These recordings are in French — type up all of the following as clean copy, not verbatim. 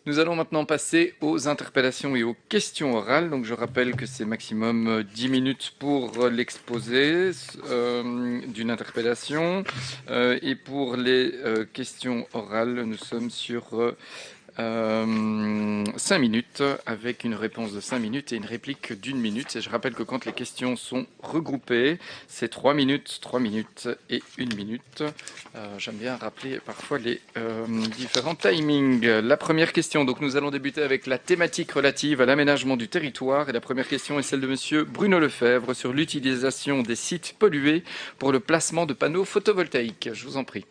Nous allons maintenant passer aux interpellations et aux questions orales. Donc je rappelle que c'est maximum 10 minutes pour l'exposé d'une interpellation. Et pour les questions orales, nous sommes sur 5 minutes avec une réponse de 5 minutes et une réplique d'1 minute. Et je rappelle que quand les questions sont regroupées, c'est 3 minutes et 1 minute. J'aime bien rappeler parfois les différents timings. La première question, donc nous allons débuter avec la thématique relative à l'aménagement du territoire. Et la première question est celle de monsieur Bruno Lefebvre sur l'utilisation des sites pollués pour le placement de panneaux photovoltaïques. Je vous en prie.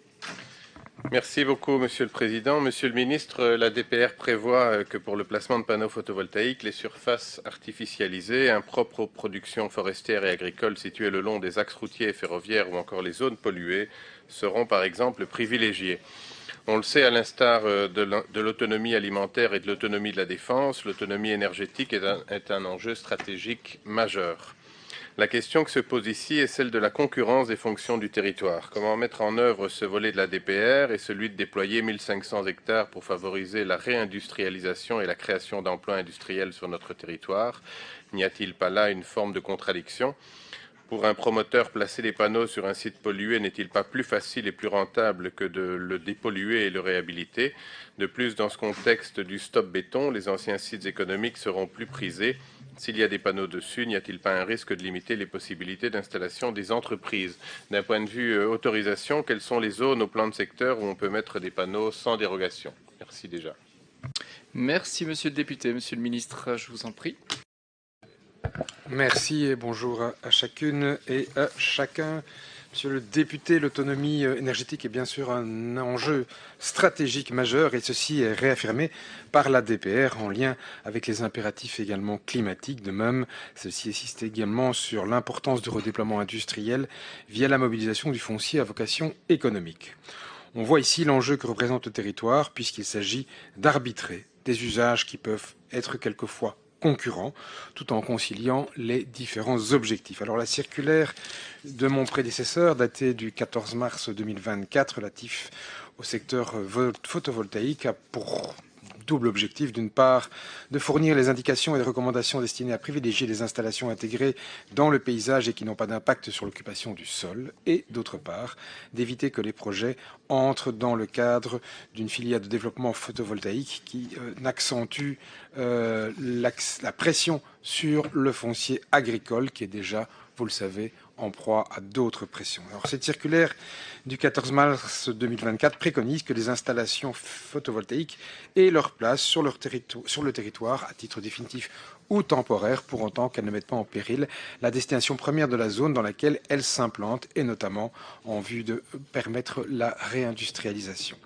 Merci beaucoup, Monsieur le Président. Monsieur le Ministre, la DPR prévoit que pour le placement de panneaux photovoltaïques, les surfaces artificialisées, impropres aux productions forestières et agricoles situées le long des axes routiers et ferroviaires ou encore les zones polluées, seront par exemple privilégiées. On le sait, à l'instar de l'autonomie alimentaire et de l'autonomie de la défense, l'autonomie énergétique est un enjeu stratégique majeur. La question qui se pose ici est celle de la concurrence des fonctions du territoire. Comment mettre en œuvre ce volet de la DPR et celui de déployer 1500 hectares pour favoriser la réindustrialisation et la création d'emplois industriels sur notre territoire? N'y a-t-il pas là une forme de contradiction? Pour un promoteur, placer des panneaux sur un site pollué n'est-il pas plus facile et plus rentable que de le dépolluer et le réhabiliter? De plus, dans ce contexte du stop béton, les anciens sites économiques seront plus prisés. S'il y a des panneaux dessus, n'y a-t-il pas un risque de limiter les possibilités d'installation des entreprises? D'un point de vue autorisation, quelles sont les zones au plan de secteur où on peut mettre des panneaux sans dérogation? Merci déjà. Merci monsieur le député. Monsieur le ministre, je vous en prie. Merci et bonjour à chacune et à chacun. Monsieur le député, l'autonomie énergétique est bien sûr un enjeu stratégique majeur et ceci est réaffirmé par la DPR en lien avec les impératifs également climatiques. De même, celle-ci insiste également sur l'importance du redéploiement industriel via la mobilisation du foncier à vocation économique. On voit ici l'enjeu que représente le territoire puisqu'il s'agit d'arbitrer des usages qui peuvent être quelquefois concurrents, tout en conciliant les différents objectifs. Alors la circulaire de mon prédécesseur, datée du 14 mars 2024, relatif au secteur photovoltaïque, a pour double objectif, d'une part, de fournir les indications et les recommandations destinées à privilégier les installations intégrées dans le paysage et qui n'ont pas d'impact sur l'occupation du sol, et d'autre part, d'éviter que les projets entrent dans le cadre d'une filière de développement photovoltaïque qui n'accentue la pression sur le foncier agricole qui est déjà, vous le savez, en proie à d'autres pressions. Alors, cette circulaire du 14 mars 2024 préconise que les installations photovoltaïques aient leur place sur le territoire à titre définitif ou temporaire, pour autant qu'elles ne mettent pas en péril la destination première de la zone dans laquelle elles s'implantent, et notamment en vue de permettre la réindustrialisation.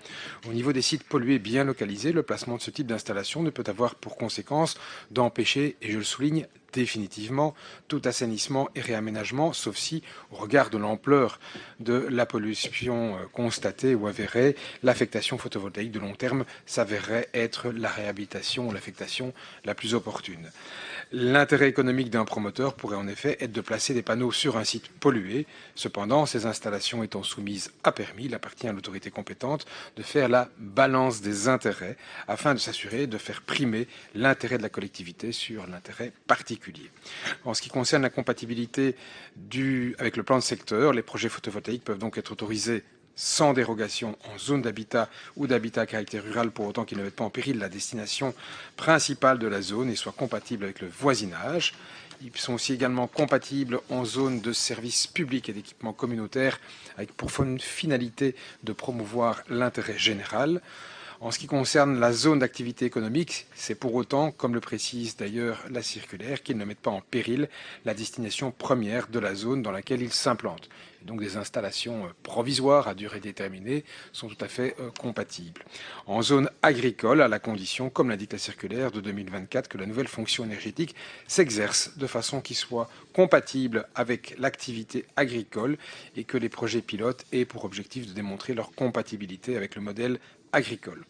Au niveau des sites pollués bien localisés, le placement de ce type d'installation ne peut avoir pour conséquence d'empêcher, et je le souligne, définitivement tout assainissement et réaménagement, sauf si, au regard de l'ampleur de la pollution constatée ou avérée, l'affectation photovoltaïque de long terme s'avérerait être la réhabilitation ou l'affectation la plus opportune. L'intérêt économique d'un promoteur pourrait en effet être de placer des panneaux sur un site pollué. Cependant, ces installations étant soumises à permis, il appartient à l'autorité compétente de faire la balance des intérêts afin de s'assurer de faire primer l'intérêt de la collectivité sur l'intérêt particulier. En ce qui concerne la compatibilité avec le plan de secteur, les projets photovoltaïques peuvent donc être autorisés sans dérogation en zone d'habitat ou d'habitat à caractère rural pour autant qu'ils ne mettent pas en péril la destination principale de la zone et soient compatibles avec le voisinage. Ils sont aussi également compatibles en zone de services publics et d'équipements communautaires avec pour finalité de promouvoir l'intérêt général. En ce qui concerne la zone d'activité économique, c'est pour autant, comme le précise d'ailleurs la circulaire, qu'ils ne mettent pas en péril la destination première de la zone dans laquelle ils s'implantent. Donc des installations provisoires à durée déterminée sont tout à fait compatibles. En zone agricole, à la condition, comme l'indique la circulaire de 2024, que la nouvelle fonction énergétique s'exerce de façon qui soit compatible avec l'activité agricole et que les projets pilotes aient pour objectif de démontrer leur compatibilité avec le modèle agricole.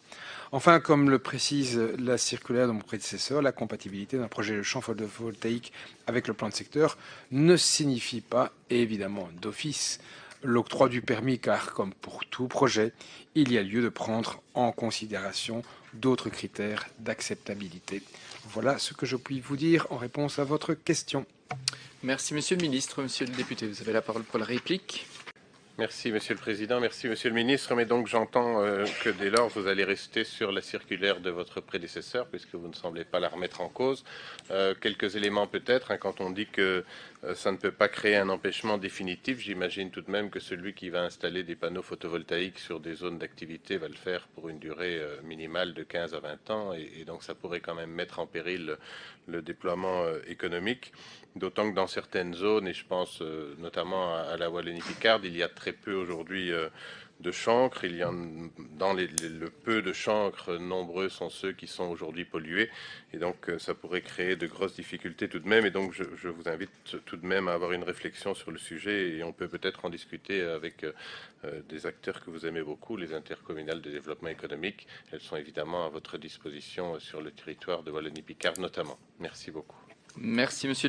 Enfin, comme le précise la circulaire de mon prédécesseur, la compatibilité d'un projet de champ photovoltaïque avec le plan de secteur ne signifie pas, évidemment, d'office, l'octroi du permis, car comme pour tout projet, il y a lieu de prendre en considération d'autres critères d'acceptabilité. Voilà ce que je puis vous dire en réponse à votre question. Merci Monsieur le Ministre. Monsieur le député, vous avez la parole pour la réplique. Merci Monsieur le Président, merci Monsieur le Ministre, mais donc j'entends que dès lors vous allez rester sur la circulaire de votre prédécesseur puisque vous ne semblez pas la remettre en cause. Quelques éléments peut-être, quand on dit que ça ne peut pas créer un empêchement définitif, j'imagine tout de même que celui qui va installer des panneaux photovoltaïques sur des zones d'activité va le faire pour une durée minimale de 15 à 20 ans et donc ça pourrait quand même mettre en péril le déploiement économique. D'autant que dans certaines zones, et je pense notamment à la Wallonie-Picarde, il y a très peu aujourd'hui de chancre. Il y en, dans le peu de chancre, nombreux sont ceux qui sont aujourd'hui pollués. Et donc ça pourrait créer de grosses difficultés tout de même. Et donc je vous invite tout de même à avoir une réflexion sur le sujet. Et on peut peut-être en discuter avec des acteurs que vous aimez beaucoup, les intercommunales de développement économique. Elles sont évidemment à votre disposition sur le territoire de Wallonie-Picarde notamment. Merci beaucoup. Merci Monsieur